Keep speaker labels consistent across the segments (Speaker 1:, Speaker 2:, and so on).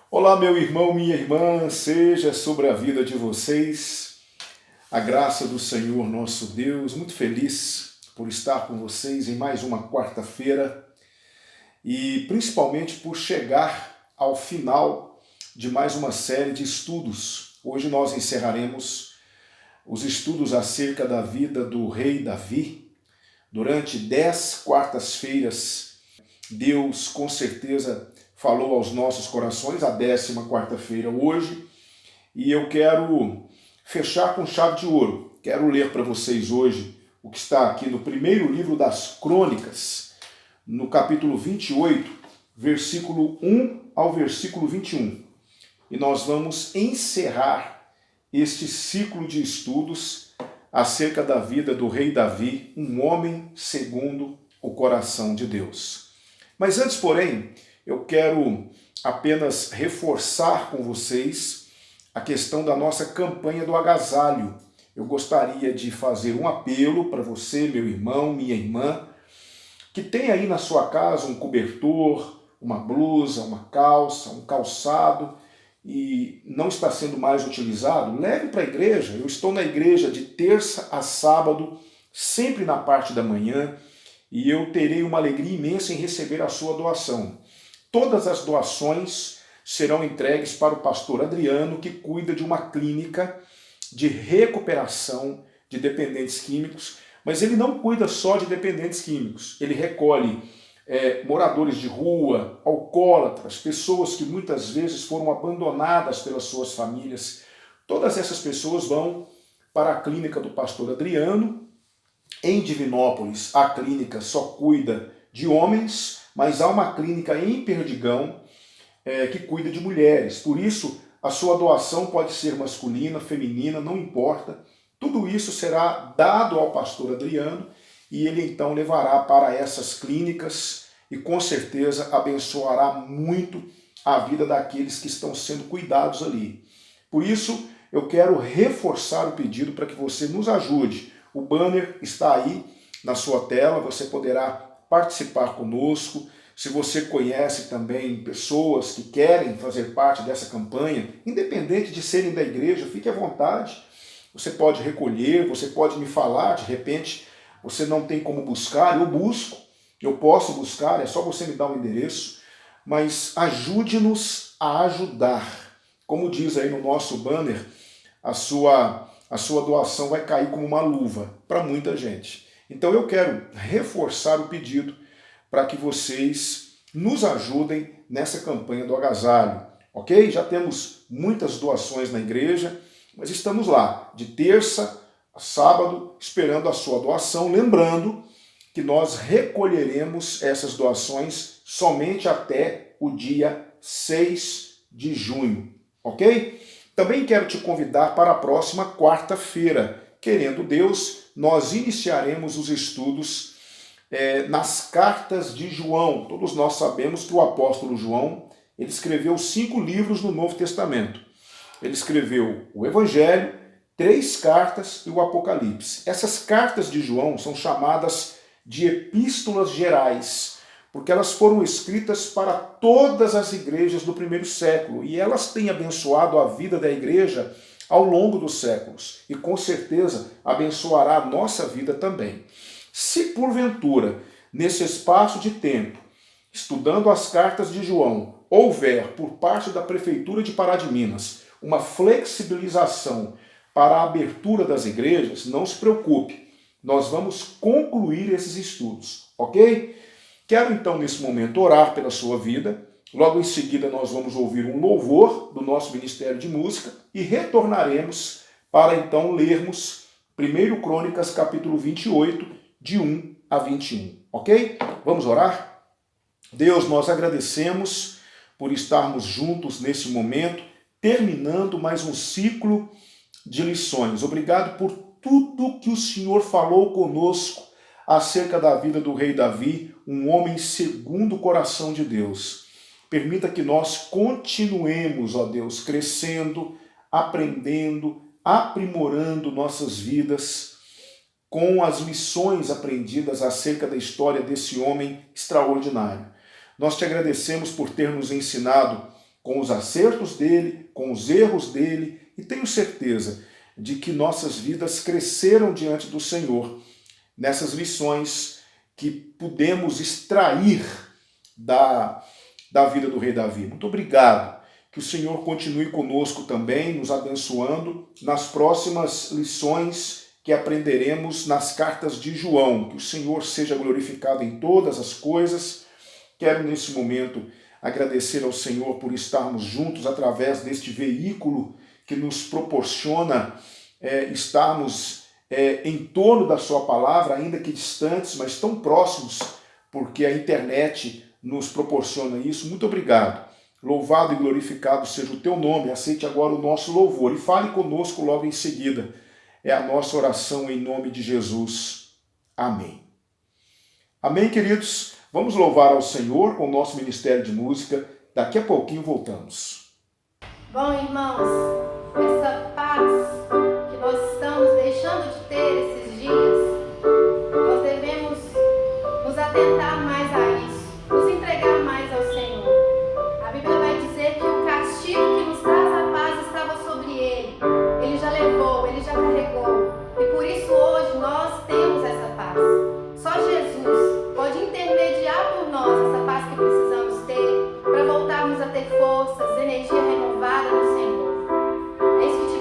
Speaker 1: Olá, meu irmão, minha irmã, seja sobre a vida de vocês a graça do Senhor nosso Deus. Muito feliz por estar com vocês em mais uma quarta-feira e principalmente por chegar ao final de mais uma série de estudos. Hoje nós encerraremos os estudos acerca da vida do rei Davi. Durante 10 quartas-feiras, Deus com certeza falou aos nossos corações, a 14ª quarta-feira hoje, e eu quero fechar com chave de ouro. Quero ler para vocês hoje o que está aqui no primeiro livro das Crônicas, no capítulo 28, versículo 1 ao versículo 21. E nós vamos encerrar este ciclo de estudos acerca da vida do rei Davi, um homem segundo o coração de Deus. Mas antes, porém, eu quero apenas reforçar com vocês a questão da nossa campanha do agasalho. Eu gostaria de fazer um apelo para você, meu irmão, minha irmã, que tem aí na sua casa um cobertor, uma blusa, uma calça, um calçado e não está sendo mais utilizado, leve para a igreja. Eu estou na igreja de terça a sábado, sempre na parte da manhã, e eu terei uma alegria imensa em receber a sua doação. Todas as doações serão entregues para o pastor Adriano, que cuida de uma clínica de recuperação de dependentes químicos, mas ele não cuida só de dependentes químicos, ele recolhe moradores de rua, alcoólatras, pessoas que muitas vezes foram abandonadas pelas suas famílias. Todas essas pessoas vão para a clínica do pastor Adriano. Em Divinópolis, a clínica só cuida de homens, mas há uma clínica em Perdigão que cuida de mulheres. Por isso, a sua doação pode ser masculina, feminina, não importa. Tudo isso será dado ao pastor Adriano e ele então levará para essas clínicas e com certeza abençoará muito a vida daqueles que estão sendo cuidados ali. Por isso, eu quero reforçar o pedido para que você nos ajude. O banner está aí na sua tela, você poderá participar conosco. Se você conhece também pessoas que querem fazer parte dessa campanha, independente de serem da igreja, fique à vontade. Você pode recolher, você pode me falar, de repente você não tem como buscar, eu busco, eu posso buscar, é só você me dar um endereço, mas ajude-nos a ajudar. Como diz aí no nosso banner, a sua doação vai cair como uma luva para muita gente. Então eu quero reforçar o pedido para que vocês nos ajudem nessa campanha do agasalho, ok? Já temos muitas doações na igreja, mas estamos lá, de terça a sábado, esperando a sua doação, lembrando que nós recolheremos essas doações somente até o dia 6 de junho, ok? Também quero te convidar para a próxima quarta-feira. Querendo Deus, nós iniciaremos os estudos nas cartas de João. Todos nós sabemos que o apóstolo João ele escreveu 5 livros no Novo Testamento. Ele escreveu o Evangelho, 3 cartas e o Apocalipse. Essas cartas de João são chamadas de epístolas gerais, porque elas foram escritas para todas as igrejas do primeiro século e elas têm abençoado a vida da igreja ao longo dos séculos e com certeza abençoará a nossa vida também. Se porventura, nesse espaço de tempo, estudando as cartas de João, houver por parte da Prefeitura de Pará de Minas uma flexibilização para a abertura das igrejas, não se preocupe, nós vamos concluir esses estudos, ok? Quero então nesse momento orar pela sua vida, logo em seguida nós vamos ouvir um louvor do nosso Ministério de Música e retornaremos para então lermos 1 Crônicas capítulo 28, de 1 a 21, ok? Vamos orar? Deus, nós agradecemos por estarmos juntos nesse momento, terminando mais um ciclo de lições. Obrigado por tudo que o Senhor falou conosco acerca da vida do rei Davi, um homem segundo o coração de Deus. Permita que nós continuemos, ó Deus, crescendo, aprendendo, aprimorando nossas vidas com as lições aprendidas acerca da história desse homem extraordinário. Nós te agradecemos por ter nos ensinado com os acertos dele, com os erros dele, e tenho certeza de que nossas vidas cresceram diante do Senhor nessas lições que pudemos extrair da vida do rei Davi. Muito obrigado. Que o Senhor continue conosco também, nos abençoando nas próximas lições que aprenderemos nas cartas de João. Que o Senhor seja glorificado em todas as coisas. Quero nesse momento agradecer ao Senhor por estarmos juntos através deste veículo que nos proporciona estarmos em torno da sua palavra, ainda que distantes, mas tão próximos, porque a internet nos proporciona isso. Muito obrigado. Louvado e glorificado seja o teu nome. Aceite agora o nosso louvor e fale conosco logo em seguida. É a nossa oração em nome de Jesus. Amém. Amém, queridos? Vamos louvar ao Senhor com o nosso ministério de música. Daqui a pouquinho voltamos.
Speaker 2: Bom, irmãos, essa paz que nós estamos deixando de ter esses dias, nós devemos nos atentar mais a isso, nos entregar mais ao Senhor. A Bíblia vai dizer que o castigo que nos traz a paz estava sobre ele. Ele já levou, ele já carregou. E por isso hoje nós temos essa paz. Só Jesus pode intermediar por nós essa paz que precisamos ter para voltarmos a ter forças, energia renovada no Senhor. É isso que te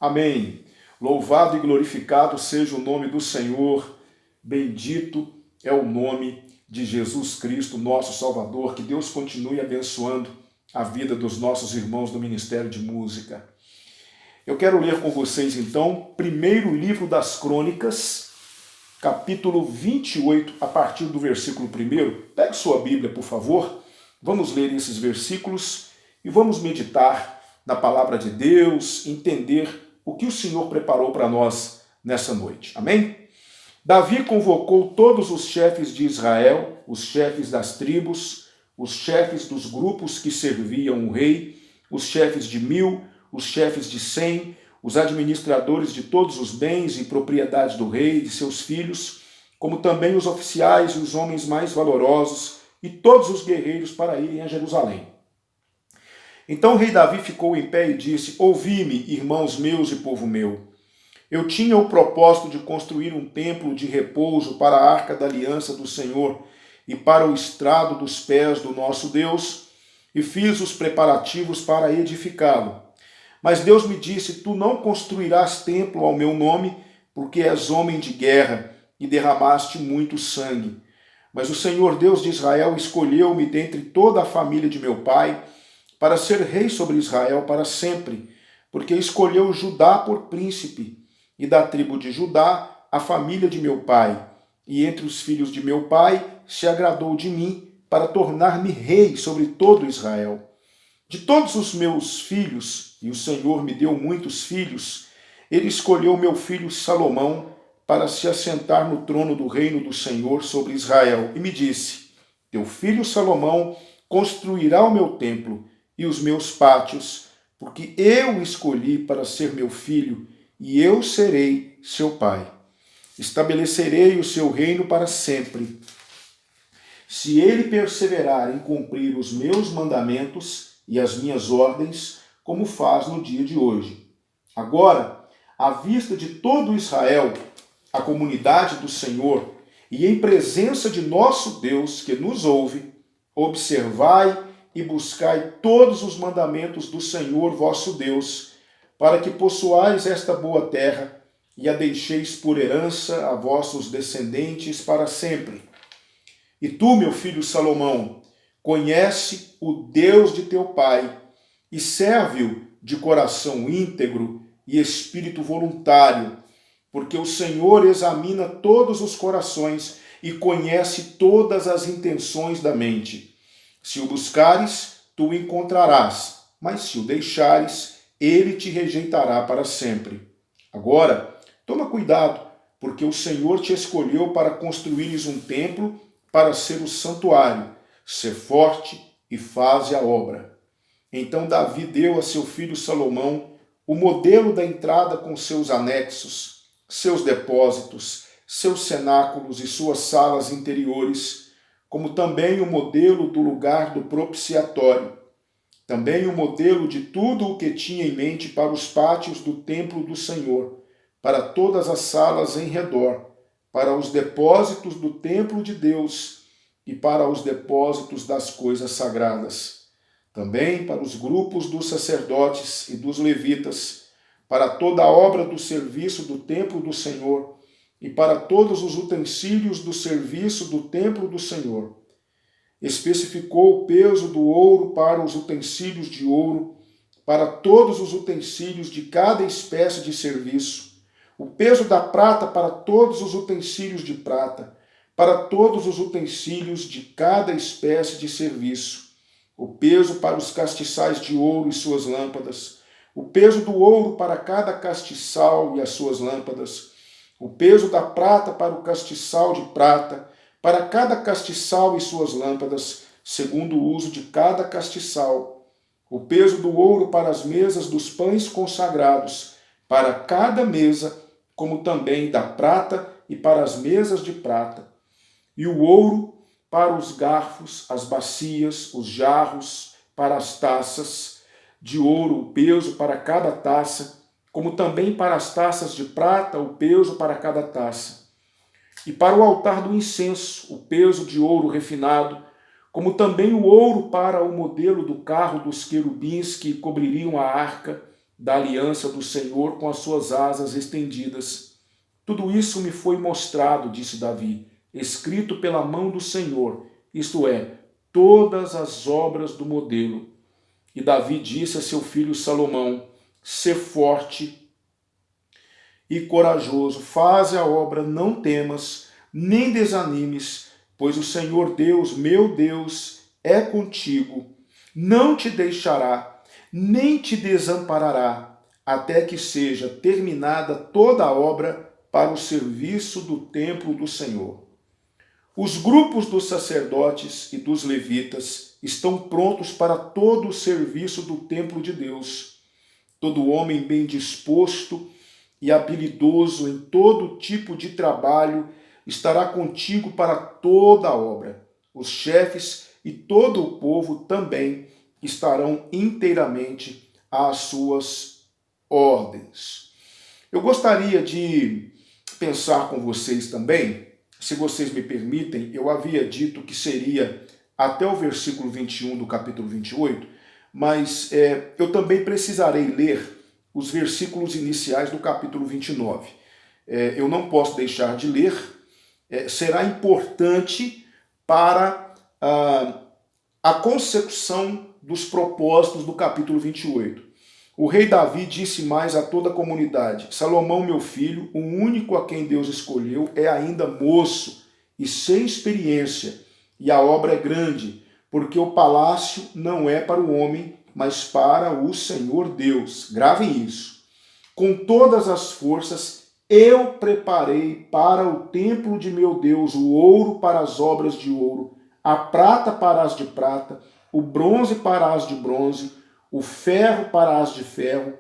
Speaker 1: Amém. Louvado e glorificado seja o nome do Senhor. Bendito é o nome de Jesus Cristo, nosso Salvador. Que Deus continue abençoando a vida dos nossos irmãos do Ministério de Música. Eu quero ler com vocês, então, primeiro livro das Crônicas, capítulo 28, a partir do versículo 1. Pegue sua Bíblia, por favor. Vamos ler esses versículos e vamos meditar na palavra de Deus, entender o que o Senhor preparou para nós nessa noite. Amém? Davi convocou todos os chefes de Israel, os chefes das tribos, os chefes dos grupos que serviam o rei, os chefes de 1000, os chefes de 100, os administradores de todos os bens e propriedades do rei e de seus filhos, como também os oficiais e os homens mais valorosos e todos os guerreiros para irem a Jerusalém. Então o rei Davi ficou em pé e disse: Ouvi-me, irmãos meus e povo meu. Eu tinha o propósito de construir um templo de repouso para a arca da aliança do Senhor e para o estrado dos pés do nosso Deus, e fiz os preparativos para edificá-lo. Mas Deus me disse: Tu não construirás templo ao meu nome, porque és homem de guerra e derramaste muito sangue. Mas o Senhor Deus de Israel escolheu-me dentre toda a família de meu pai para ser rei sobre Israel para sempre, porque escolheu Judá por príncipe, e da tribo de Judá a família de meu pai, e entre os filhos de meu pai se agradou de mim para tornar-me rei sobre todo Israel. De todos os meus filhos, e o Senhor me deu muitos filhos, ele escolheu meu filho Salomão para se assentar no trono do reino do Senhor sobre Israel, e me disse: Teu filho Salomão construirá o meu templo e os meus pátios, porque eu o escolhi para ser meu filho, e eu serei seu pai. Estabelecerei o seu reino para sempre. Se ele perseverar em cumprir os meus mandamentos e as minhas ordens, como faz no dia de hoje. Agora, à vista de todo Israel, a comunidade do Senhor, e em presença de nosso Deus que nos ouve, observai e buscai todos os mandamentos do Senhor vosso Deus, para que possuais esta boa terra e a deixeis por herança a vossos descendentes para sempre. E tu, meu filho Salomão, conhece o Deus de teu pai e serve-o de coração íntegro e espírito voluntário, porque o Senhor examina todos os corações e conhece todas as intenções da mente. Se o buscares, tu o encontrarás, mas se o deixares, ele te rejeitará para sempre. Agora, toma cuidado, porque o Senhor te escolheu para construires um templo para ser o santuário. Ser forte e faze a obra. Então Davi deu a seu filho Salomão o modelo da entrada com seus anexos, seus depósitos, seus cenáculos e suas salas interiores, como também o modelo do lugar do propiciatório, também o modelo de tudo o que tinha em mente para os pátios do templo do Senhor, para todas as salas em redor, para os depósitos do templo de Deus e para os depósitos das coisas sagradas, também para os grupos dos sacerdotes e dos levitas, para toda a obra do serviço do templo do Senhor, e para todos os utensílios do serviço do templo do Senhor. Especificou o peso do ouro para os utensílios de ouro, para todos os utensílios de cada espécie de serviço, o peso da prata para todos os utensílios de prata, para todos os utensílios de cada espécie de serviço, o peso para os castiçais de ouro e suas lâmpadas, o peso do ouro para cada castiçal e as suas lâmpadas, o peso da prata para o castiçal de prata, para cada castiçal e suas lâmpadas, segundo o uso de cada castiçal, o peso do ouro para as mesas dos pães consagrados, para cada mesa, como também da prata e para as mesas de prata, e o ouro para os garfos, as bacias, os jarros, para as taças, de ouro o peso para cada taça, como também para as taças de prata, o peso para cada taça. E para o altar do incenso, o peso de ouro refinado, como também o ouro para o modelo do carro dos querubins que cobririam a arca, da aliança do Senhor com as suas asas estendidas. Tudo isso me foi mostrado, disse Davi, escrito pela mão do Senhor, isto é, todas as obras do modelo. E Davi disse a seu filho Salomão, sê forte e corajoso, faze a obra, não temas, nem desanimes, pois o Senhor Deus, meu Deus, é contigo, não te deixará, nem te desamparará, até que seja terminada toda a obra para o serviço do templo do Senhor. Os grupos dos sacerdotes e dos levitas estão prontos para todo o serviço do templo de Deus. Todo homem bem disposto e habilidoso em todo tipo de trabalho estará contigo para toda a obra. Os chefes e todo o povo também estarão inteiramente às suas ordens. Eu gostaria de pensar com vocês também, se vocês me permitem, eu havia dito que seria até o versículo 21 do capítulo 28, mas eu também precisarei ler os versículos iniciais do capítulo 29. Eu não posso deixar de ler, será importante para a consecução dos propósitos do capítulo 28. O rei Davi disse mais a toda a comunidade, Salomão, meu filho, o único a quem Deus escolheu, é ainda moço e sem experiência, e a obra é grande, porque o palácio não é para o homem, mas para o Senhor Deus. Gravem isso. Com todas as forças, eu preparei para o templo de meu Deus o ouro para as obras de ouro, a prata para as de prata, o bronze para as de bronze, o ferro para as de ferro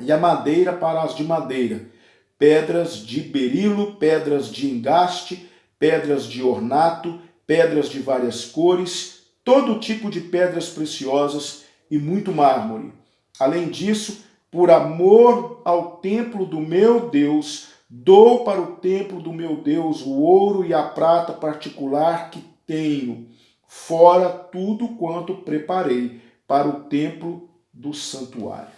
Speaker 1: e a madeira para as de madeira, pedras de berilo, pedras de engaste, pedras de ornato, pedras de várias cores, todo tipo de pedras preciosas e muito mármore. Além disso, por amor ao templo do meu Deus, dou para o templo do meu Deus o ouro e a prata particular que tenho, fora tudo quanto preparei para o templo do santuário.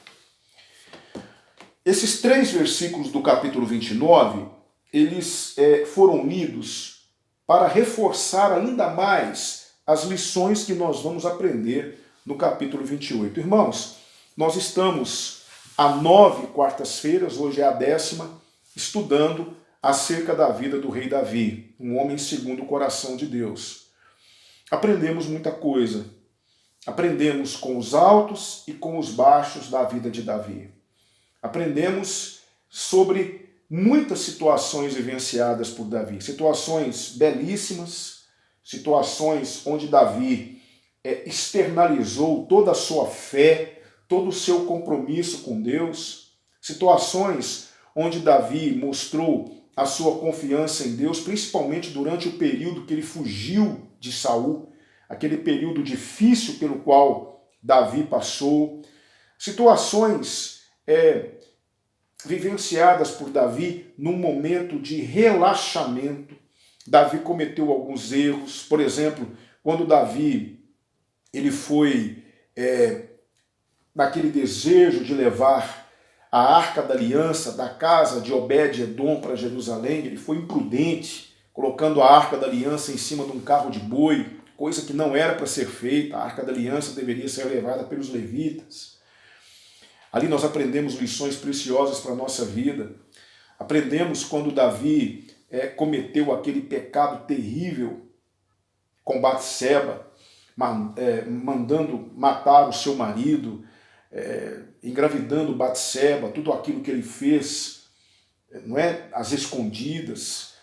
Speaker 1: Esses 3 versículos do capítulo 29, eles foram lidos para reforçar ainda mais as lições que nós vamos aprender no capítulo 28. Irmãos, nós estamos há 9 quartas-feiras, hoje é a 10ª, estudando acerca da vida do rei Davi, um homem segundo o coração de Deus. Aprendemos muita coisa. Aprendemos com os altos e com os baixos da vida de Davi. Aprendemos sobre muitas situações vivenciadas por Davi. Situações belíssimas, situações onde Davi externalizou toda a sua fé, todo o seu compromisso com Deus. Situações onde Davi mostrou a sua confiança em Deus, principalmente durante o período que ele fugiu de Saul, aquele período difícil pelo qual Davi passou, situações vivenciadas por Davi num momento de relaxamento. Davi cometeu alguns erros, por exemplo, quando Davi ele foi naquele desejo de levar a Arca da Aliança da casa de Obed-Edom para Jerusalém, ele foi imprudente, colocando a Arca da Aliança em cima de um carro de boi, coisa que não era para ser feita. A Arca da Aliança deveria ser levada pelos levitas. Ali nós aprendemos lições preciosas para a nossa vida. Aprendemos quando Davi cometeu aquele pecado terrível com Batseba, mandando matar o seu marido, engravidando Batseba, tudo aquilo que ele fez, não é? Às escondidas.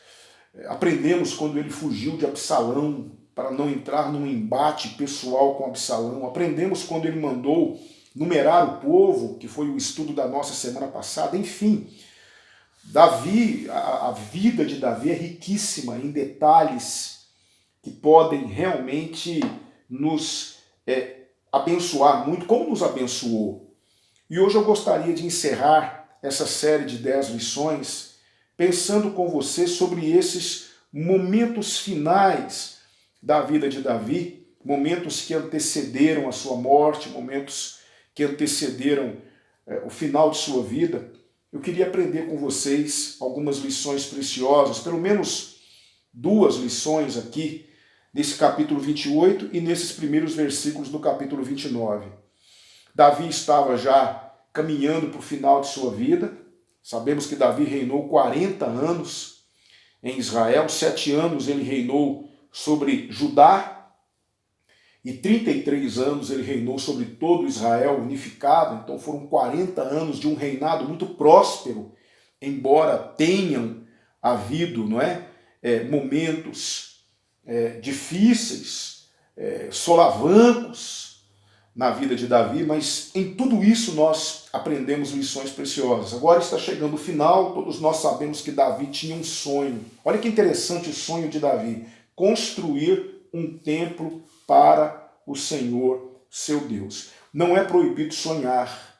Speaker 1: Aprendemos quando ele fugiu de Absalão, para não entrar num embate pessoal com Absalão. Aprendemos quando ele mandou numerar o povo, que foi o estudo da nossa semana passada. Enfim, Davi, a vida de Davi é riquíssima em detalhes que podem realmente nos abençoar muito, como nos abençoou. E hoje eu gostaria de encerrar essa série de 10 lições pensando com você sobre esses momentos finais da vida de Davi, momentos que antecederam a sua morte, momentos que antecederam o final de sua vida, eu queria aprender com vocês algumas lições preciosas, pelo menos 2 lições aqui, nesse capítulo 28 e nesses primeiros versículos do capítulo 29. Davi estava já caminhando para o final de sua vida. Sabemos que Davi reinou 40 anos em Israel, 7 anos ele reinou sobre Judá e 33 anos ele reinou sobre todo Israel unificado. Então foram 40 anos de um reinado muito próspero, embora tenham havido, momentos difíceis, solavancos na vida de Davi, mas em tudo isso nós aprendemos lições preciosas. Agora está chegando o final, todos nós sabemos que Davi tinha um sonho. Olha que interessante o sonho de Davi: construir um templo para o Senhor, seu Deus. Não é proibido sonhar,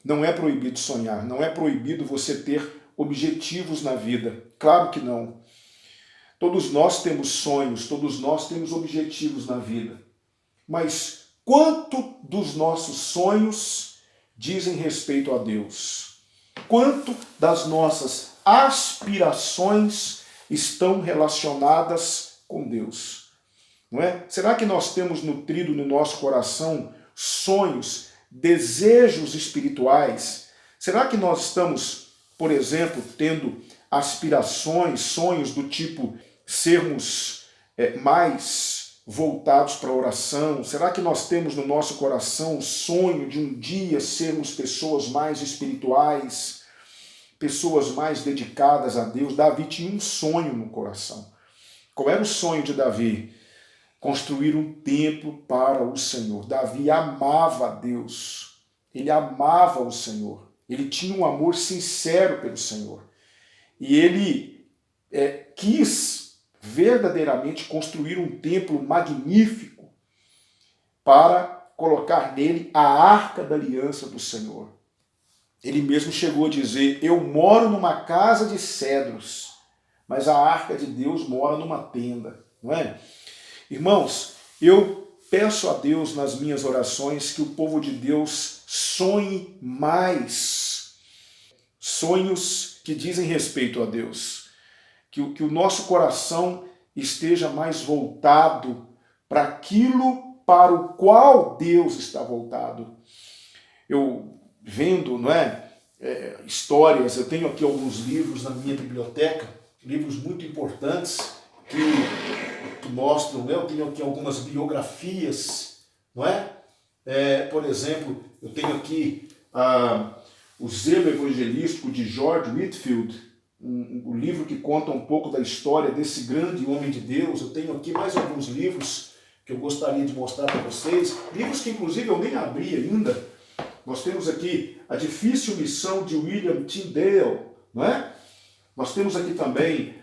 Speaker 1: não é proibido sonhar, não é proibido você ter objetivos na vida, claro que não. Todos nós temos sonhos, todos nós temos objetivos na vida, mas quanto dos nossos sonhos dizem respeito a Deus? Quanto das nossas aspirações estão relacionadas com Deus? Não é? Será que nós temos nutrido no nosso coração sonhos, desejos espirituais? Será que nós estamos, por exemplo, tendo aspirações, sonhos do tipo sermos mais voltados para a oração? Será que nós temos no nosso coração o sonho de um dia sermos pessoas mais espirituais, pessoas mais dedicadas a Deus? Davi tinha um sonho no coração. Qual era o sonho de Davi? Construir um templo para o Senhor. Davi amava a Deus, ele amava o Senhor, ele tinha um amor sincero pelo Senhor. E ele quis verdadeiramente construir um templo magnífico para colocar nele a arca da aliança do Senhor. Ele mesmo chegou a dizer: eu moro numa casa de cedros, mas a arca de Deus mora numa tenda, não é? Irmãos, eu peço a Deus nas minhas orações que o povo de Deus sonhe mais, sonhos que dizem respeito a Deus, que o nosso coração esteja mais voltado para aquilo para o qual Deus está voltado. Eu vendo, histórias, eu tenho aqui alguns livros na minha biblioteca, livros muito importantes que mostram, eu tenho aqui algumas biografias, por exemplo, eu tenho aqui o Zelo Evangelístico de George Whitefield, um livro que conta um pouco da história desse grande homem de Deus. Eu tenho aqui mais alguns livros que eu gostaria de mostrar para vocês, livros que inclusive eu nem abri ainda. Nós temos aqui A Difícil Missão de William Tyndale, Nós temos aqui também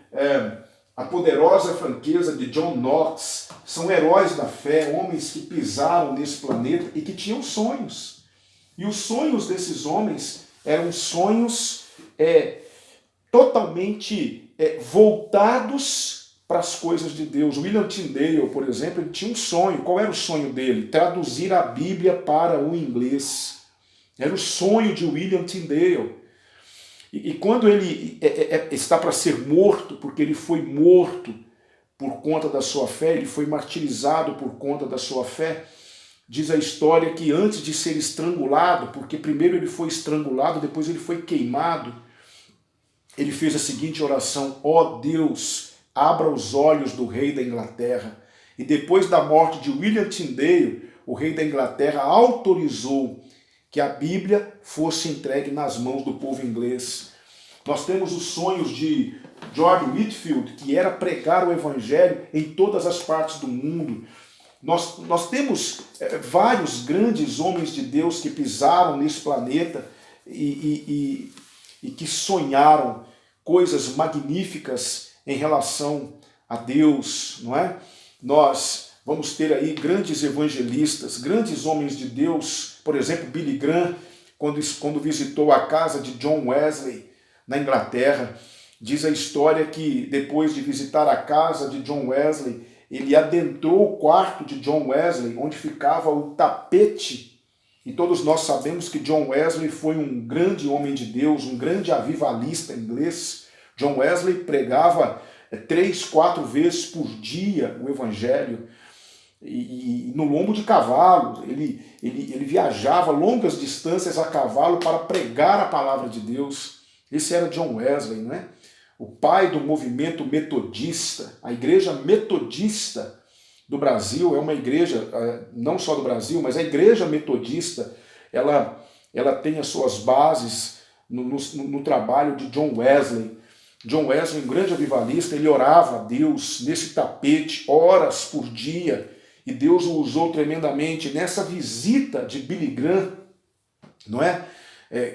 Speaker 1: A Poderosa Franqueza de John Knox. São heróis da fé, homens que pisaram nesse planeta e que tinham sonhos. E os sonhos desses homens eram sonhos totalmente voltados para as coisas de Deus. William Tyndale, por exemplo, ele tinha um sonho. Qual era o sonho dele? Traduzir a Bíblia para o inglês. Era o sonho de William Tyndale. E quando ele está para ser morto, porque ele foi morto por conta da sua fé, ele foi martirizado por conta da sua fé, diz a história que antes de ser estrangulado, porque primeiro ele foi estrangulado, depois ele foi queimado, ele fez a seguinte oração: ó Deus, abra os olhos do rei da Inglaterra. E depois da morte de William Tyndale, o rei da Inglaterra autorizou que a Bíblia fosse entregue nas mãos do povo inglês. Nós temos os sonhos de George Whitefield, que era pregar o evangelho em todas as partes do mundo. Nós temos vários grandes homens de Deus que pisaram nesse planeta e que sonharam coisas magníficas em relação a Deus, Nós vamos ter aí grandes evangelistas, grandes homens de Deus, por exemplo, Billy Graham, quando visitou a casa de John Wesley na Inglaterra, diz a história que depois de visitar a casa de John Wesley, ele adentrou o quarto de John Wesley, onde ficava o tapete E todos nós sabemos que John Wesley foi um grande homem de Deus, um grande avivalista inglês. John Wesley pregava 3, 4 vezes por dia o Evangelho, e no lombo de cavalo. Ele viajava longas distâncias a cavalo para pregar a palavra de Deus. Esse era John Wesley, não é? O pai do movimento metodista. A igreja metodista do Brasil é uma igreja, não só do Brasil, mas a igreja metodista, ela tem as suas bases no trabalho de John Wesley. John Wesley, um grande avivalista, ele orava a Deus nesse tapete, horas por dia, e Deus o usou tremendamente nessa visita de Billy Graham, não é?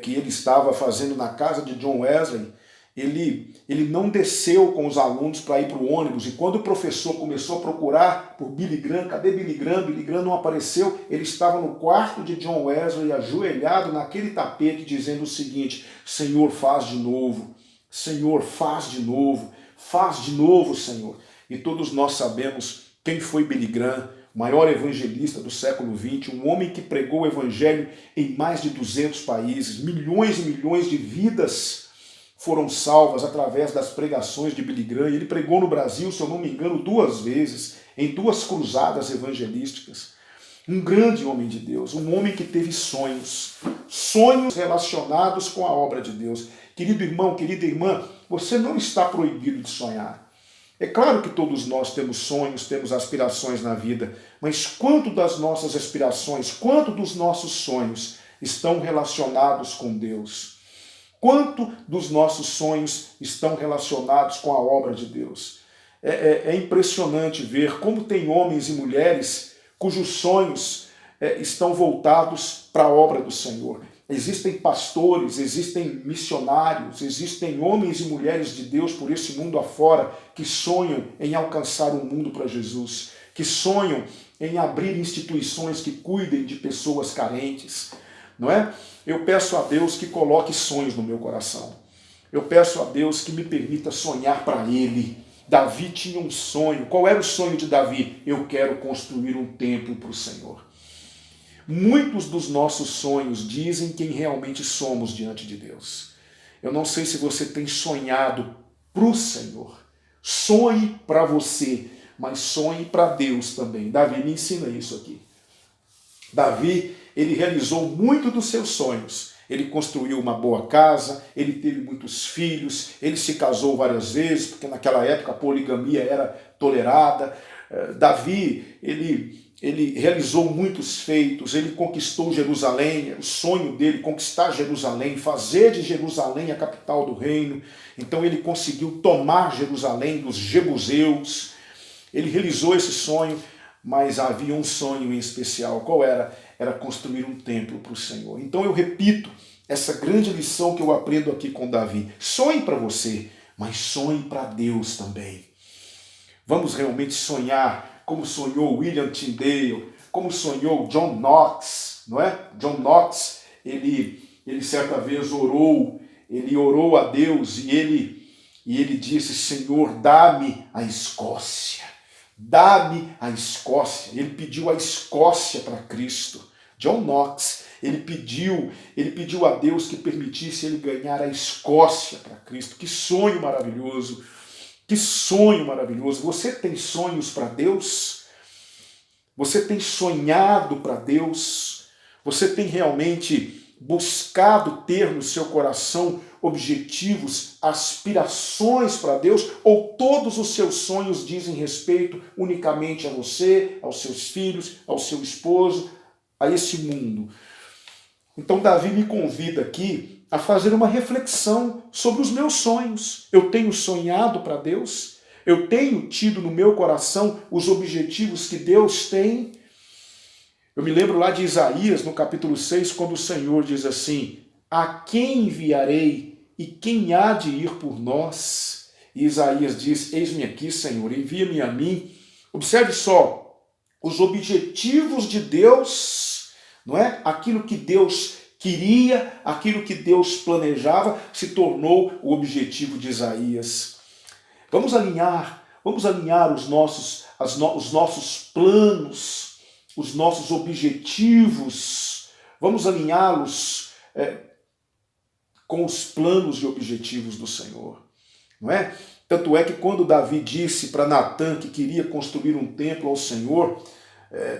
Speaker 1: Que ele estava fazendo na casa de John Wesley. Ele não desceu com os alunos para ir para o ônibus, e quando o professor começou a procurar por Billy Graham, cadê Billy Graham? Billy Graham não apareceu. Ele estava no quarto de John Wesley, ajoelhado naquele tapete, dizendo o seguinte: Senhor, faz de novo. Senhor, faz de novo. Faz de novo, Senhor. E todos nós sabemos quem foi Billy Graham, o maior evangelista do século XX, um homem que pregou o evangelho em mais de 200 países. Milhões e milhões de vidas foram salvas através das pregações de Billy Graham. Ele pregou no Brasil, se eu não me engano, 2 vezes, em 2 cruzadas evangelísticas. Um grande homem de Deus, um homem que teve sonhos relacionados com a obra de Deus. Querido irmão, querida irmã, você não está proibido de sonhar. É claro que todos nós temos sonhos, temos aspirações na vida, mas quanto das nossas aspirações, quanto dos nossos sonhos estão relacionados com Deus? Quanto dos nossos sonhos estão relacionados com a obra de Deus? É impressionante ver como tem homens e mulheres cujos sonhos estão voltados para a obra do Senhor. Existem pastores, existem missionários, existem homens e mulheres de Deus por esse mundo afora que sonham em alcançar o mundo para Jesus, que sonham em abrir instituições que cuidem de pessoas carentes, não é? Eu peço a Deus que coloque sonhos no meu coração. Eu peço a Deus que me permita sonhar para Ele. Davi tinha um sonho. Qual era o sonho de Davi? Eu quero construir um templo para o Senhor. Muitos dos nossos sonhos dizem quem realmente somos diante de Deus. Eu não sei se você tem sonhado para o Senhor. Sonhe para você, mas sonhe para Deus também. Davi me ensina isso aqui. Davi, ele realizou muito dos seus sonhos. Ele construiu uma boa casa, ele teve muitos filhos, ele se casou várias vezes, porque naquela época a poligamia era tolerada. Davi, ele realizou muitos feitos, ele conquistou Jerusalém, era o sonho dele conquistar Jerusalém, fazer de Jerusalém a capital do reino. Então ele conseguiu tomar Jerusalém dos jebuseus, ele realizou esse sonho, mas havia um sonho em especial. Qual era? Era construir um templo para o Senhor. Então eu repito essa grande lição que eu aprendo aqui com Davi. Sonhe para você, mas sonhe para Deus também. Vamos realmente sonhar como sonhou William Tyndale, como sonhou John Knox, não é? John Knox, ele certa vez orou a Deus e ele disse: Senhor, dá-me a Escócia. Dá-me a Escócia. Ele pediu a Escócia para Cristo. John Knox, ele pediu a Deus que permitisse ele ganhar a Escócia para Cristo. Que sonho maravilhoso! Que sonho maravilhoso! Você tem sonhos para Deus? Você tem sonhado para Deus? Você tem realmente buscado ter no seu coração objetivos, aspirações para Deus, ou todos os seus sonhos dizem respeito unicamente a você, aos seus filhos, ao seu esposo, a esse mundo? Então Davi me convida aqui a fazer uma reflexão sobre os meus sonhos. Eu tenho sonhado para Deus? Eu tenho tido no meu coração os objetivos que Deus tem? Eu me lembro lá de Isaías, no capítulo 6, quando o Senhor diz assim: a quem enviarei e quem há de ir por nós? E Isaías diz: eis-me aqui, Senhor, envia-me a mim. Observe só, os objetivos de Deus, não é? Aquilo que Deus queria, aquilo que Deus planejava, se tornou o objetivo de Isaías. Vamos alinhar os nossos planos, os nossos objetivos vamos alinhá-los com os planos e objetivos do Senhor, não é? Tanto é que quando Davi disse para Natã que queria construir um templo ao Senhor,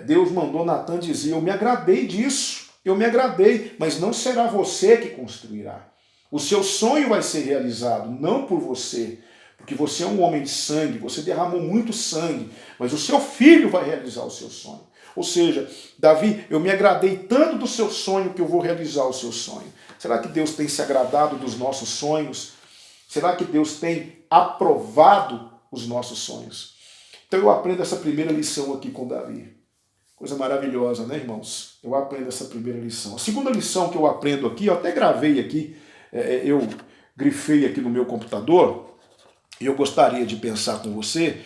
Speaker 1: Deus mandou Natã dizer: eu me agradei disso, eu me agradei, mas não será você que construirá. O seu sonho vai ser realizado, não por você, porque você é um homem de sangue, você derramou muito sangue, mas o seu filho vai realizar o seu sonho. Ou seja, Davi, eu me agradei tanto do seu sonho que eu vou realizar o seu sonho. Será que Deus tem se agradado dos nossos sonhos? Será que Deus tem aprovado os nossos sonhos? Então eu aprendo essa primeira lição aqui com Davi. Coisa maravilhosa, né, irmãos? Eu aprendo essa primeira lição. A segunda lição que eu aprendo aqui, eu até gravei aqui, eu grifei aqui no meu computador, e eu gostaria de pensar com você.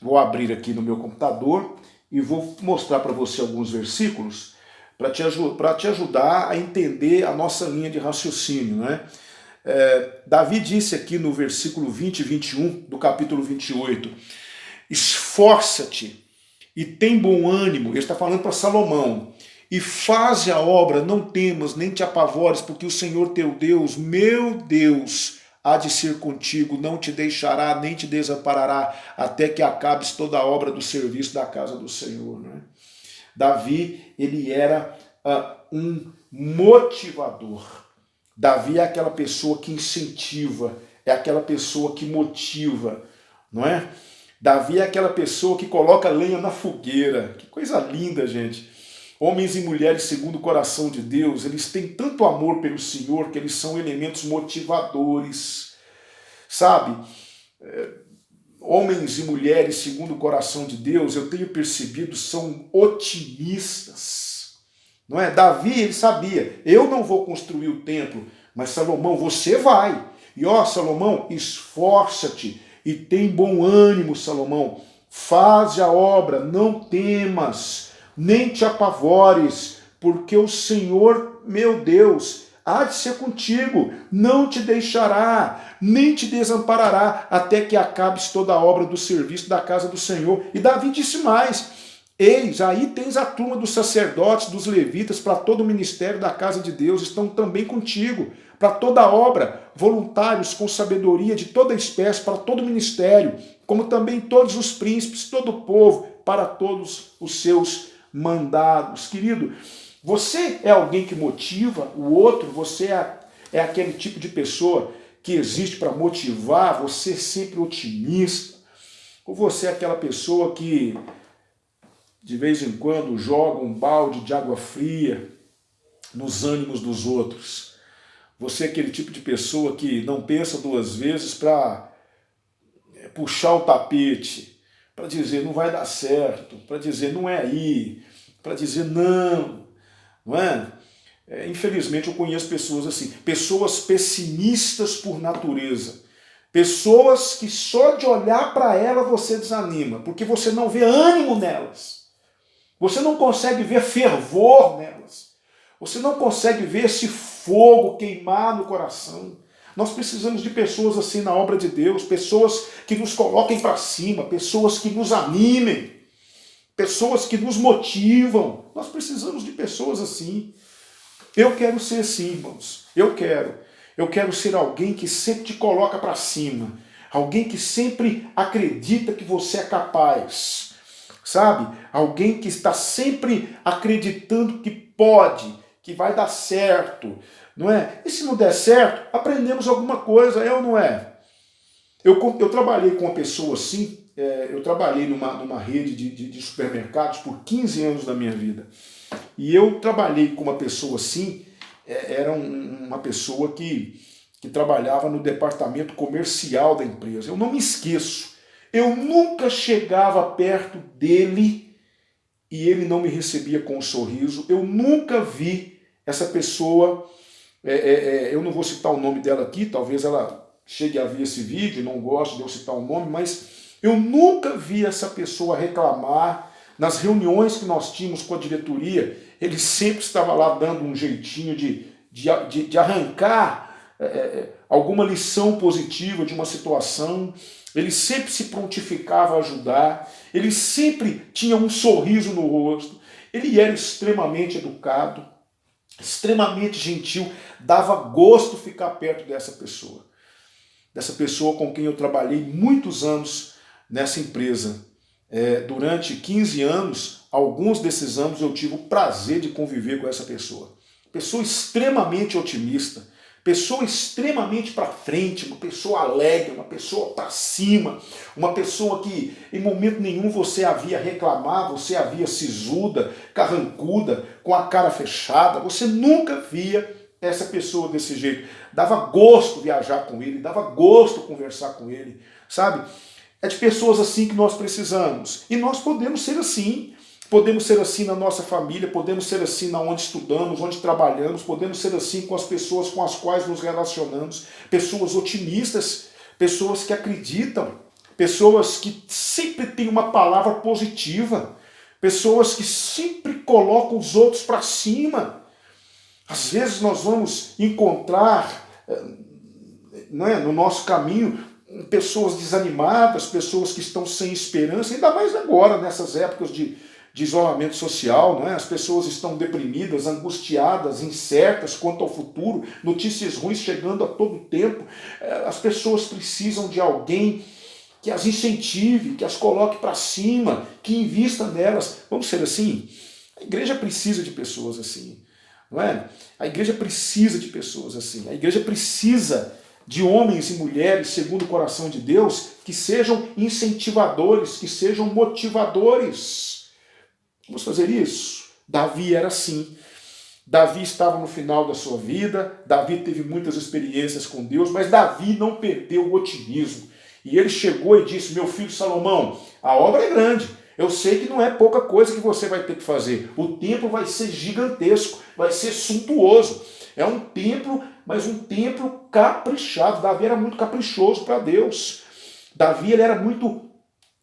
Speaker 1: Vou abrir aqui no meu computador e vou mostrar para você alguns versículos para te ajudar a entender a nossa linha de raciocínio, né? Davi disse aqui no versículo 20 e 21 do capítulo 28, esforça-te e tem bom ânimo, ele está falando para Salomão, e faze a obra, não temas, nem te apavores, porque o Senhor teu Deus, meu Deus, há de ser contigo, não te deixará, nem te desamparará, até que acabes toda a obra do serviço da casa do Senhor. Né? Davi, ele era um motivador. Davi é aquela pessoa que incentiva, é aquela pessoa que motiva, não é? Davi é aquela pessoa que coloca lenha na fogueira. Que coisa linda, gente. Homens e mulheres segundo o coração de Deus, eles têm tanto amor pelo Senhor que eles são elementos motivadores, sabe? Homens e mulheres segundo o coração de Deus, eu tenho percebido, são otimistas, não é? Davi, ele sabia, eu não vou construir o templo, mas Salomão, você vai. E ó, Salomão, esforça-te e tem bom ânimo, Salomão. Faze a obra, não temas, nem te apavores, porque o Senhor, meu Deus, há de ser contigo, não te deixará, nem te desamparará, até que acabes toda a obra do serviço da casa do Senhor. E Davi disse mais, eis, aí tens a turma dos sacerdotes, dos levitas, para todo o ministério da casa de Deus, estão também contigo, para toda a obra, voluntários com sabedoria de toda espécie, para todo o ministério, como também todos os príncipes, todo o povo, para todos os seus mandados. Querido, você é alguém que motiva o outro, você é aquele tipo de pessoa que existe para motivar, você é sempre otimista, ou você é aquela pessoa que de vez em quando joga um balde de água fria nos ânimos dos outros. Você é aquele tipo de pessoa que não pensa duas vezes para puxar o tapete, para dizer não vai dar certo, para dizer não é aí, para dizer não é? Infelizmente eu conheço pessoas assim, pessoas pessimistas por natureza, pessoas que só de olhar para ela você desanima, porque você não vê ânimo nelas, você não consegue ver fervor nelas, você não consegue ver esse fogo queimar no coração. Nós precisamos de pessoas assim na obra de Deus, pessoas que nos coloquem para cima, pessoas que nos animem, pessoas que nos motivam. Nós precisamos de pessoas assim. Eu quero ser assim, irmãos. Eu quero ser alguém que sempre te coloca para cima, alguém que sempre acredita que você é capaz, sabe? Alguém que está sempre acreditando que pode, que vai dar certo, não é? E se não der certo, aprendemos alguma coisa, é ou não é? Eu trabalhei com uma pessoa assim, eu trabalhei numa rede de supermercados por 15 anos da minha vida. E eu trabalhei com uma pessoa assim, era uma pessoa que trabalhava no departamento comercial da empresa. Eu não me esqueço, eu nunca chegava perto dele e ele não me recebia com um sorriso. Eu nunca vi essa pessoa, eu não vou citar o nome dela aqui, talvez ela chegue a ver esse vídeo, não gosto de eu citar o nome, mas eu nunca vi essa pessoa reclamar. Nas reuniões que nós tínhamos com a diretoria, ele sempre estava lá dando um jeitinho de arrancar alguma lição positiva de uma situação, ele sempre se prontificava a ajudar, ele sempre tinha um sorriso no rosto, ele era extremamente educado, extremamente gentil, dava gosto ficar perto dessa pessoa com quem eu trabalhei muitos anos nessa empresa. Durante 15 anos, alguns desses anos eu tive o prazer de conviver com essa pessoa. Pessoa extremamente otimista, pessoa extremamente para frente, uma pessoa alegre, uma pessoa para cima, uma pessoa que em momento nenhum você a via reclamar, você a via sisuda, carrancuda, com a cara fechada, você nunca via essa pessoa desse jeito. Dava gosto viajar com ele, dava gosto conversar com ele, sabe? É de pessoas assim que nós precisamos. E nós podemos ser assim. Podemos ser assim na nossa família, podemos ser assim na onde estudamos, onde trabalhamos, podemos ser assim com as pessoas com as quais nos relacionamos. Pessoas otimistas, pessoas que acreditam, pessoas que sempre têm uma palavra positiva, pessoas que sempre colocam os outros para cima. Às vezes nós vamos encontrar no nosso caminho pessoas desanimadas, pessoas que estão sem esperança, ainda mais agora, nessas épocas de isolamento social, né? As pessoas estão deprimidas, angustiadas, incertas quanto ao futuro, notícias ruins chegando a todo tempo. As pessoas precisam de alguém que as incentive, que as coloque para cima, que invista nelas. Vamos ser assim? A igreja precisa de pessoas assim, não é? A igreja precisa de pessoas assim. A igreja precisa de homens e mulheres, segundo o coração de Deus, que sejam incentivadores, que sejam motivadores. Vamos fazer isso? Davi era assim. Davi estava no final da sua vida, Davi teve muitas experiências com Deus, mas Davi não perdeu o otimismo. E ele chegou e disse: meu filho Salomão, a obra é grande. Eu sei que não é pouca coisa que você vai ter que fazer. O templo vai ser gigantesco, vai ser suntuoso. É um templo, mas um templo caprichado. Davi era muito caprichoso para Deus. Davi ele era muito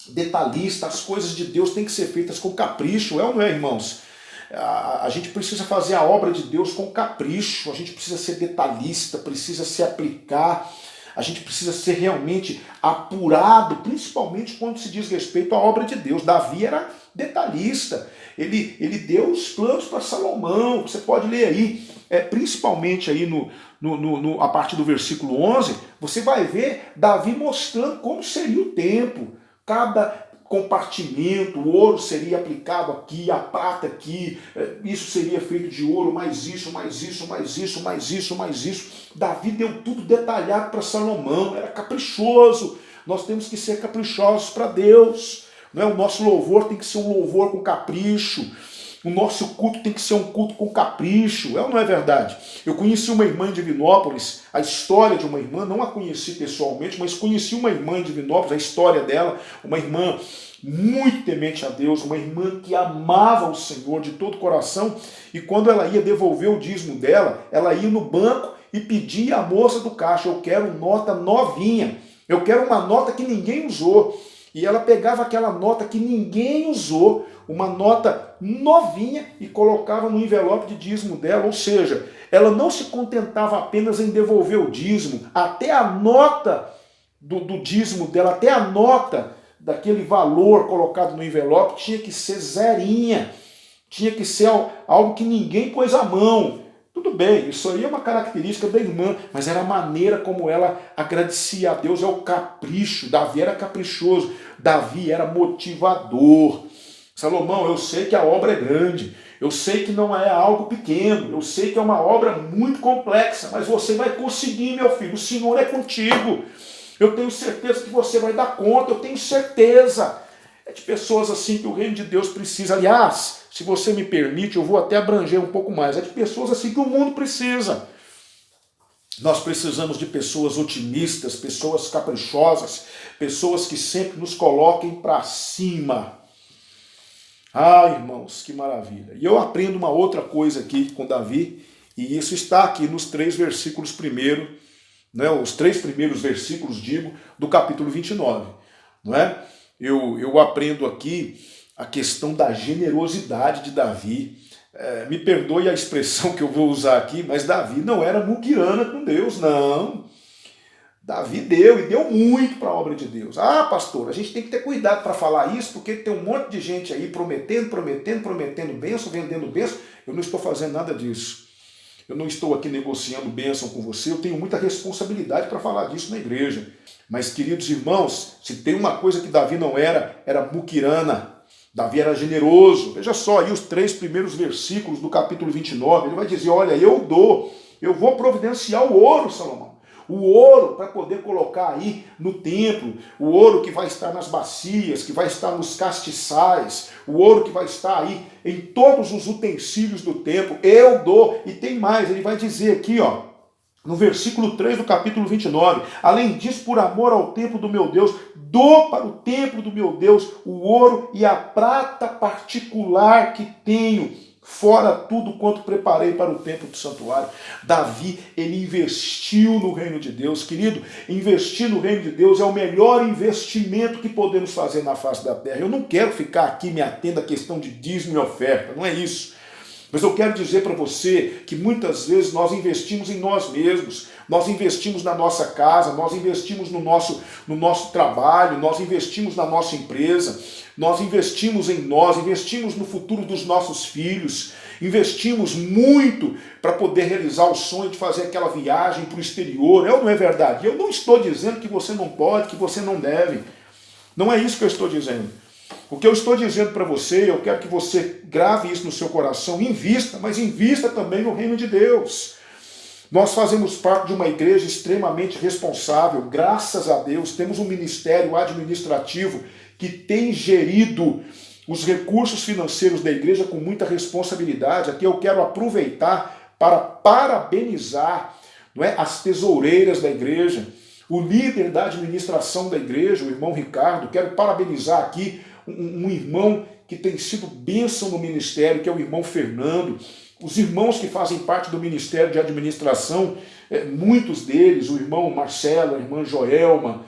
Speaker 1: detalhista, as coisas de Deus têm que ser feitas com capricho, é ou não é, irmãos? A gente precisa fazer a obra de Deus com capricho, a gente precisa ser detalhista, precisa se aplicar, a gente precisa ser realmente apurado, principalmente quando se diz respeito à obra de Deus. Davi era detalhista, ele deu os planos para Salomão, você pode ler aí, principalmente aí a partir do versículo 11, você vai ver Davi mostrando como seria o templo. Cada compartimento, o ouro seria aplicado aqui, a prata aqui, isso seria feito de ouro, mais isso, mais isso, mais isso, mais isso, mais isso. Davi deu tudo detalhado para Salomão, era caprichoso. Nós temos que ser caprichosos para Deus. Não é? O nosso louvor tem que ser um louvor com capricho. O nosso culto tem que ser um culto com capricho, é ou não é verdade? Eu conheci uma irmã em Divinópolis, a história de uma irmã, não a conheci pessoalmente, mas conheci uma irmã em Divinópolis, a história dela, uma irmã muito temente a Deus, uma irmã que amava o Senhor de todo o coração, e quando ela ia devolver o dízimo dela, ela ia no banco e pedia à moça do caixa: eu quero nota novinha, eu quero uma nota que ninguém usou. E ela pegava aquela nota que ninguém usou, uma nota novinha, e colocava no envelope de dízimo dela. Ou seja, ela não se contentava apenas em devolver o dízimo, até a nota do dízimo dela, até a nota daquele valor colocado no envelope tinha que ser zerinha, tinha que ser algo que ninguém pôs a mão. Tudo bem, isso aí é uma característica da irmã, mas era a maneira como ela agradecia a Deus, é o capricho. Davi era caprichoso, Davi era motivador. Salomão, eu sei que a obra é grande, eu sei que não é algo pequeno, eu sei que é uma obra muito complexa, mas você vai conseguir, meu filho, o Senhor é contigo. Eu tenho certeza que você vai dar conta, eu tenho certeza. É de pessoas assim que o reino de Deus precisa. Aliás, se você me permite, eu vou até abranger um pouco mais. É de pessoas assim que o mundo precisa. Nós precisamos de pessoas otimistas, pessoas caprichosas, pessoas que sempre nos coloquem para cima. Ah, irmãos, que maravilha. E eu aprendo uma outra coisa aqui com Davi, e isso está aqui nos 3 versículos primeiro, né, os 3 primeiros versículos, do capítulo 29. Não é? Eu aprendo aqui a questão da generosidade de Davi. Me perdoe a expressão que eu vou usar aqui, mas Davi não era muquirana com Deus, não. Davi deu, e deu muito para a obra de Deus. Ah, pastor, a gente tem que ter cuidado para falar isso, porque tem um monte de gente aí prometendo bênção, vendendo bênção. Eu não estou fazendo nada disso. Eu não estou aqui negociando bênção com você, eu tenho muita responsabilidade para falar disso na igreja. Mas, queridos irmãos, se tem uma coisa que Davi não era muquirana. Davi era generoso. Veja só aí os 3 primeiros versículos do capítulo 29. Ele vai dizer, olha, eu vou providenciar o ouro, Salomão. O ouro para poder colocar aí no templo, o ouro que vai estar nas bacias, que vai estar nos castiçais, o ouro que vai estar aí em todos os utensílios do templo, eu dou. E tem mais, ele vai dizer aqui, ó, no versículo 3 do capítulo 29, além disso, por amor ao templo do meu Deus, dou para o templo do meu Deus o ouro e a prata particular que tenho, fora tudo quanto preparei para o templo do santuário. Davi, ele investiu no reino de Deus. Querido, investir no reino de Deus é o melhor investimento que podemos fazer na face da terra. Eu não quero ficar aqui me atendo à questão de dízimo e oferta, não é isso. Mas eu quero dizer para você que muitas vezes nós investimos em nós mesmos, nós investimos na nossa casa, nós investimos no nosso trabalho, nós investimos na nossa empresa, nós investimos em nós, investimos no futuro dos nossos filhos, investimos muito para poder realizar o sonho de fazer aquela viagem para o exterior. É ou não é verdade? Eu não estou dizendo que você não pode, que você não deve. Não é isso que eu estou dizendo. O que eu estou dizendo para você, eu quero que você grave isso no seu coração, invista, mas invista também no reino de Deus. Nós fazemos parte de uma igreja extremamente responsável, graças a Deus, temos um ministério administrativo que tem gerido os recursos financeiros da igreja com muita responsabilidade. Aqui eu quero aproveitar para parabenizar, não é, as tesoureiras da igreja, o líder da administração da igreja, o irmão Ricardo. Quero parabenizar aqui um irmão que tem sido bênção no ministério, que é o irmão Fernando, os irmãos que fazem parte do ministério de administração, muitos deles, o irmão Marcelo, a irmã Joelma,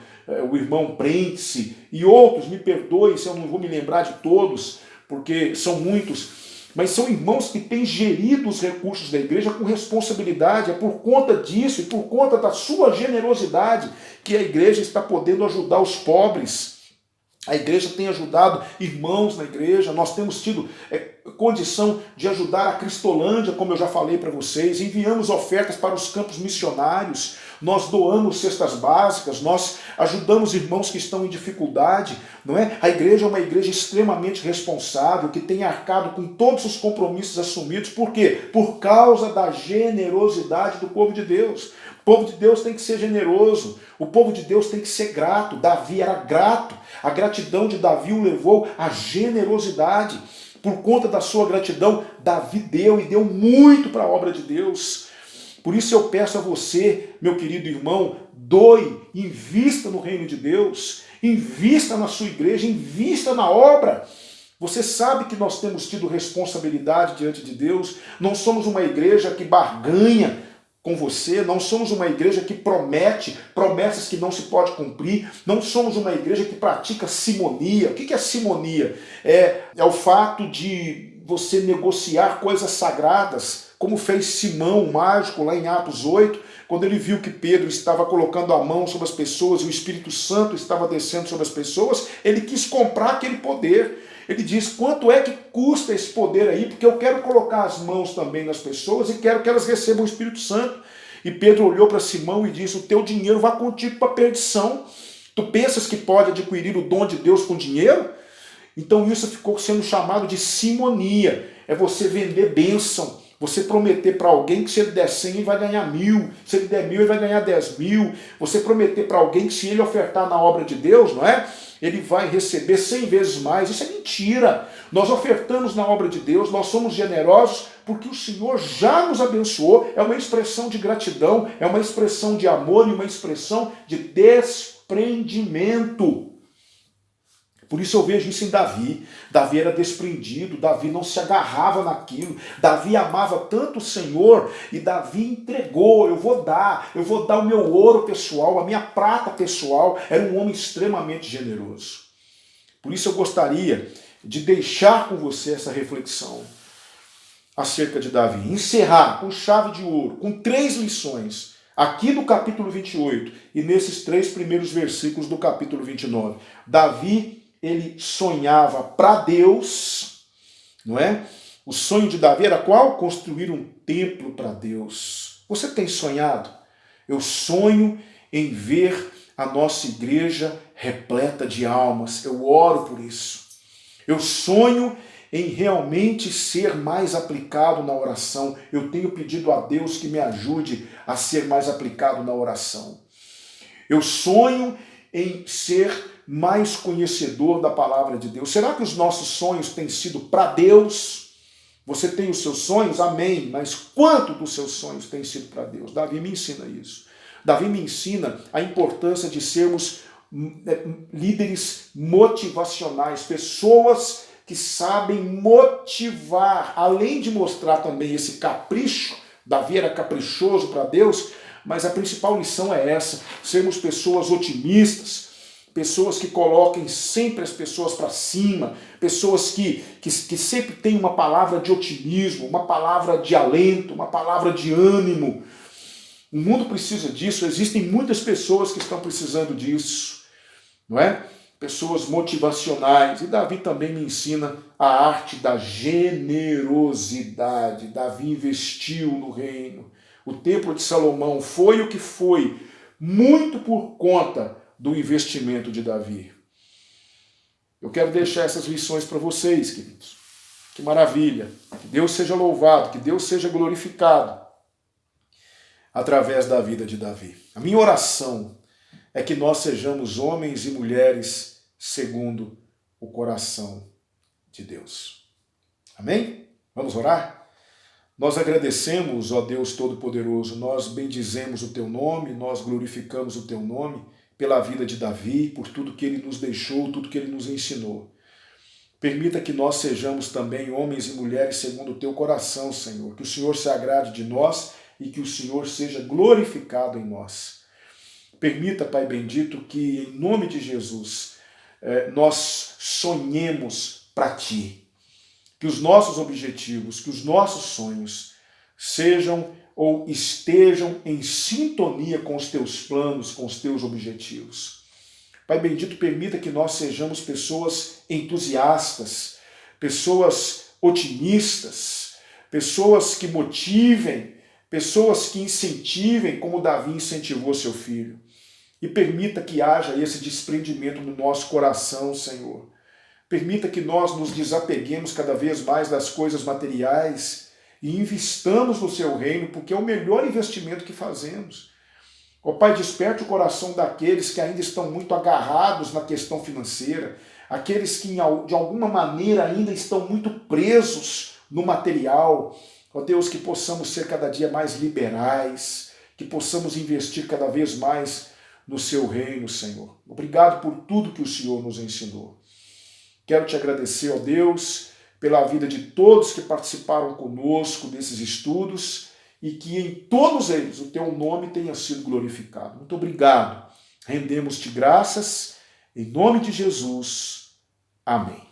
Speaker 1: o irmão Prentice e outros, me perdoe se eu não vou me lembrar de todos, porque são muitos, mas são irmãos que têm gerido os recursos da igreja com responsabilidade. É por conta disso e por conta da sua generosidade que a igreja está podendo ajudar os pobres. A igreja tem ajudado irmãos na igreja, nós temos tido condição de ajudar a Cristolândia, como eu já falei para vocês, enviamos ofertas para os campos missionários, nós doamos cestas básicas, nós ajudamos irmãos que estão em dificuldade, não é? A igreja é uma igreja extremamente responsável, que tem arcado com todos os compromissos assumidos. Por quê? Por causa da generosidade do povo de Deus. O povo de Deus tem que ser generoso, o povo de Deus tem que ser grato. Davi era grato, a gratidão de Davi o levou à generosidade. Por conta da sua gratidão, Davi deu e deu muito para a obra de Deus. Por isso eu peço a você, meu querido irmão, doe, invista no reino de Deus, invista na sua igreja, invista na obra. Você sabe que nós temos tido responsabilidade diante de Deus, não somos uma igreja que barganha com você, não somos uma igreja que promete promessas que não se pode cumprir, não somos uma igreja que pratica simonia. O que é simonia? É o fato de você negociar coisas sagradas, como fez Simão, o mágico, lá em Atos 8, quando ele viu que Pedro estava colocando a mão sobre as pessoas e o Espírito Santo estava descendo sobre as pessoas, ele quis comprar aquele poder. Ele diz, quanto é que custa esse poder aí? Porque eu quero colocar as mãos também nas pessoas e quero que elas recebam o Espírito Santo. E Pedro olhou para Simão e disse, o teu dinheiro vai contigo para a perdição. Tu pensas que pode adquirir o dom de Deus com dinheiro? Então isso ficou sendo chamado de simonia. É você vender bênção. Você prometer para alguém que se ele der 100 ele vai ganhar 1000, se ele der 1000 ele vai ganhar 10.000. Você prometer para alguém que se ele ofertar na obra de Deus, não é? Ele vai receber 100 vezes mais. Isso é mentira. Nós ofertamos na obra de Deus, nós somos generosos porque o Senhor já nos abençoou. É uma expressão de gratidão, é uma expressão de amor e uma expressão de desprendimento. Por isso eu vejo isso em Davi. Davi era desprendido, Davi não se agarrava naquilo, Davi amava tanto o Senhor e Davi entregou. Eu vou dar o meu ouro pessoal, a minha prata pessoal. Era um homem extremamente generoso. Por isso eu gostaria de deixar com você essa reflexão. acerca de Davi. Encerrar com chave de ouro, com 3 lições, aqui no capítulo 28 e nesses 3 primeiros versículos do capítulo 29. Davi, ele sonhava para Deus, não é? O sonho de Davi era qual? Construir um templo para Deus. Você tem sonhado? Eu sonho em ver a nossa igreja repleta de almas. Eu oro por isso. Eu sonho em realmente ser mais aplicado na oração. Eu tenho pedido a Deus que me ajude a ser mais aplicado na oração. Eu sonho em ser mais conhecedor da palavra de Deus. Será que os nossos sonhos têm sido para Deus? Você tem os seus sonhos? Amém. Mas quanto dos seus sonhos tem sido para Deus? Davi me ensina isso. Davi me ensina a importância de sermos líderes motivacionais, pessoas que sabem motivar, além de mostrar também esse capricho. Davi era caprichoso para Deus, mas a principal lição é essa: sermos pessoas otimistas, pessoas que coloquem sempre as pessoas para cima, pessoas que sempre têm uma palavra de otimismo, uma palavra de alento, uma palavra de ânimo. O mundo precisa disso, existem muitas pessoas que estão precisando disso, não é? Pessoas motivacionais. E Davi também me ensina a arte da generosidade. Davi investiu no reino. O templo de Salomão foi o que foi, muito por conta do investimento de Davi. Eu quero deixar essas lições para vocês, queridos. Que maravilha. Que Deus seja louvado, que Deus seja glorificado através da vida de Davi. A minha oração é que nós sejamos homens e mulheres segundo o coração de Deus. Amém? Vamos orar? Nós agradecemos, ó Deus Todo-Poderoso, nós bendizemos o Teu nome, nós glorificamos o Teu nome pela vida de Davi, por tudo que ele nos deixou, tudo que ele nos ensinou. Permita que nós sejamos também homens e mulheres segundo o Teu coração, Senhor. Que o Senhor se agrade de nós e que o Senhor seja glorificado em nós. Permita, Pai bendito, que em nome de Jesus nós sonhemos para Ti. Que os nossos objetivos, que os nossos sonhos sejam ou estejam em sintonia com os Teus planos, com os Teus objetivos. Pai bendito, permita que nós sejamos pessoas entusiastas, pessoas otimistas, pessoas que motivem, pessoas que incentivem, como Davi incentivou seu filho. E permita que haja esse desprendimento no nosso coração, Senhor. Permita que nós nos desapeguemos cada vez mais das coisas materiais e investamos no Seu reino, porque é o melhor investimento que fazemos. Ó Pai, desperte o coração daqueles que ainda estão muito agarrados na questão financeira, aqueles que de alguma maneira ainda estão muito presos no material. Ó Deus, que possamos ser cada dia mais liberais, que possamos investir cada vez mais no Seu reino, Senhor. Obrigado por tudo que o Senhor nos ensinou. Quero Te agradecer, ó Deus, pela vida de todos que participaram conosco desses estudos e que em todos eles o Teu nome tenha sido glorificado. Muito obrigado. Rendemos-Te graças, em nome de Jesus. Amém.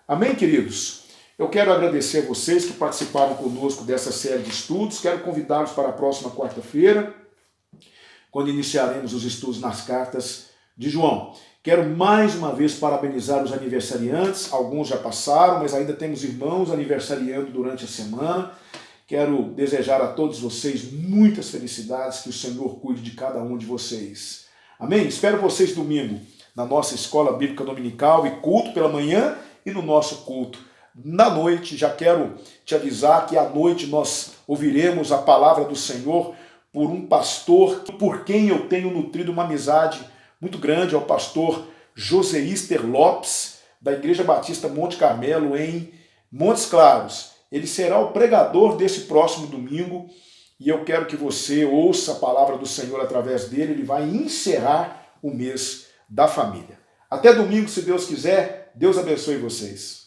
Speaker 1: Amém, queridos? Eu quero agradecer a vocês que participaram conosco dessa série de estudos. Quero convidá-los para a próxima quarta-feira, quando iniciaremos os estudos nas cartas de João. Quero mais uma vez parabenizar os aniversariantes. Alguns já passaram, mas ainda temos irmãos aniversariando durante a semana. Quero desejar a todos vocês muitas felicidades, que o Senhor cuide de cada um de vocês. Amém? Espero vocês domingo na nossa Escola Bíblica Dominical e culto pela manhã e no nosso culto na noite. Já quero te avisar que à noite nós ouviremos a palavra do Senhor por um pastor por quem eu tenho nutrido uma amizade muito grande, é o pastor Joseíster Lopes, da Igreja Batista Monte Carmelo, em Montes Claros. Ele será o pregador desse próximo domingo e eu quero que você ouça a palavra do Senhor através dele. Ele vai encerrar o mês da família. Até domingo, se Deus quiser. Deus abençoe vocês.